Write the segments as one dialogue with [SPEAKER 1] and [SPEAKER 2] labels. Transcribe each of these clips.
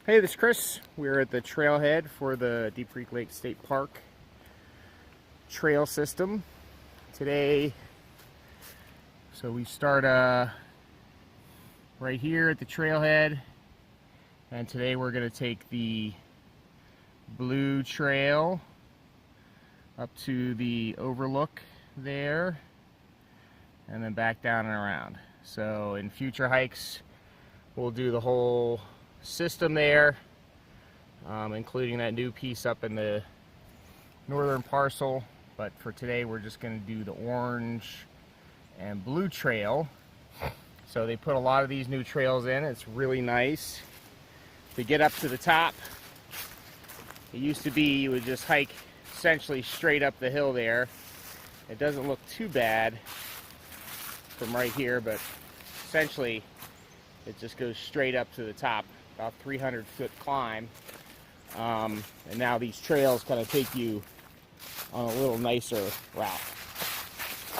[SPEAKER 1] Hey, this is Chris. We're at the trailhead for the Deep Creek Lake State Park trail system today. So we start right here at the trailhead, and today we're going to take the blue trail up to the Overlook there and then back down and around. So in future hikes we'll do the whole system there, including that new piece up in the northern parcel, but for today we're just going to do the orange and blue trail. So they put a lot of these new trails in. It's really nice to get up to the top. It used to be you would just hike essentially straight up the hill there. It doesn't look too bad from right here, but essentially it just goes straight up to the top, about 300-foot climb. And now these trails kind of take you on a little nicer route.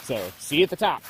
[SPEAKER 1] So see you at the top.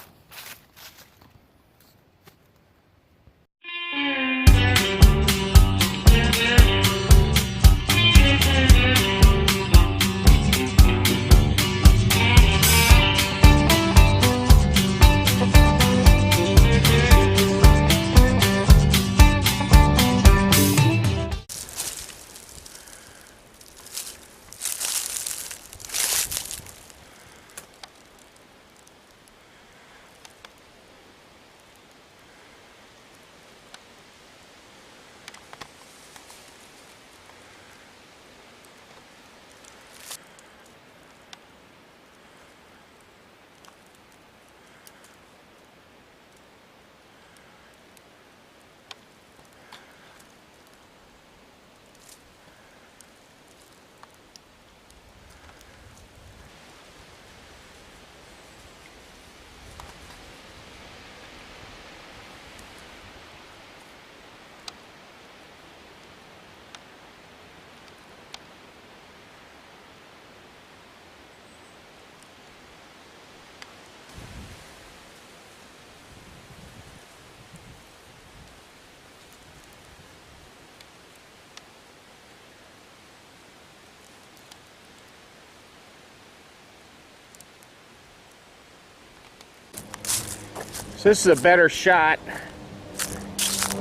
[SPEAKER 1] So this is a better shot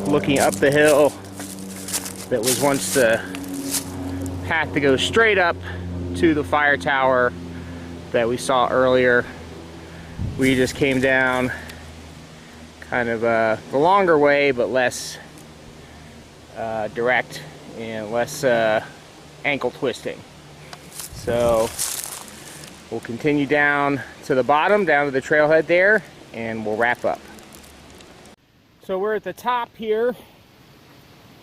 [SPEAKER 1] looking up the hill that was once the path to go straight up to the fire tower that we saw earlier. We just came down kind of the longer way, but less direct and less ankle twisting. So we'll continue down to the bottom, down to the trailhead there, and we'll wrap up. So we're at the top here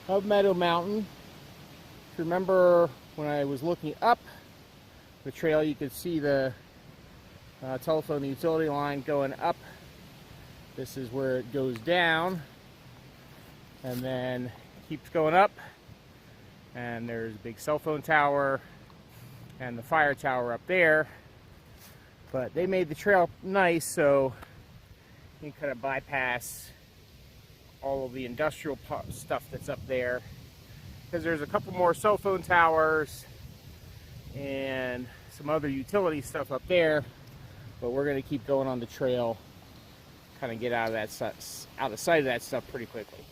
[SPEAKER 1] of Meadow Mountain. If you remember when I was looking up the trail, you could see the telephone utility line going up. This is where it goes down and then keeps going up, and there's a big cell phone tower and the fire tower up there. But they made the trail nice so you can kind of bypass all of the industrial stuff that's up there, because there's a couple more cell phone towers and some other utility stuff up there. But we're going to keep going on the trail, kind of get out of that out of sight of that stuff pretty quickly.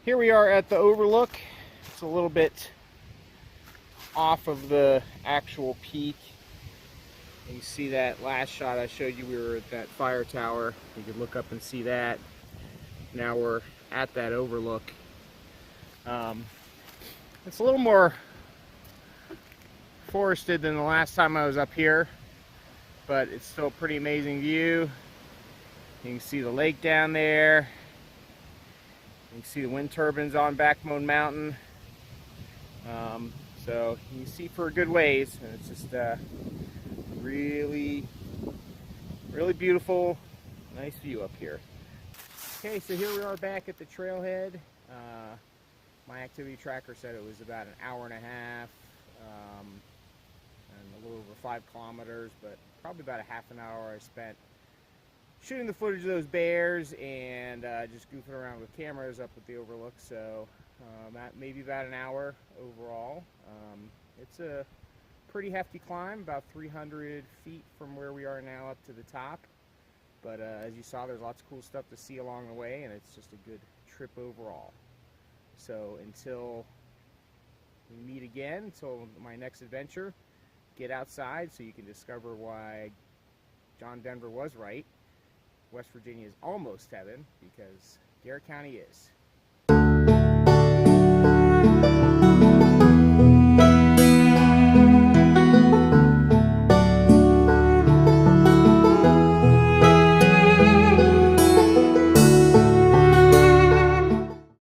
[SPEAKER 1] Here we are at the Overlook. It's a little bit off of the actual peak. You see that last shot I showed you, we were at that fire tower. You could look up and see that. Now we're at that Overlook. It's a little more forested than the last time I was up here, but it's still a pretty amazing view. You can see the lake down there. You can see the wind turbines on Meadow Mountain. So you can see for a good ways, and it's just really beautiful, nice view up here. Okay, so here we are back at the trailhead. My activity tracker said it was about an hour and a half, and a little over 5 kilometers, but probably about a half an hour I spent shooting the footage of those bears and just goofing around with cameras up at the Overlook. So maybe about an hour overall. It's a pretty hefty climb, about 300 feet from where we are now up to the top. But as you saw, there's lots of cool stuff to see along the way, and it's just a good trip overall. So until we meet again, until my next adventure, get outside so you can discover why John Denver was right. West Virginia is almost heaven, because Garrett County is.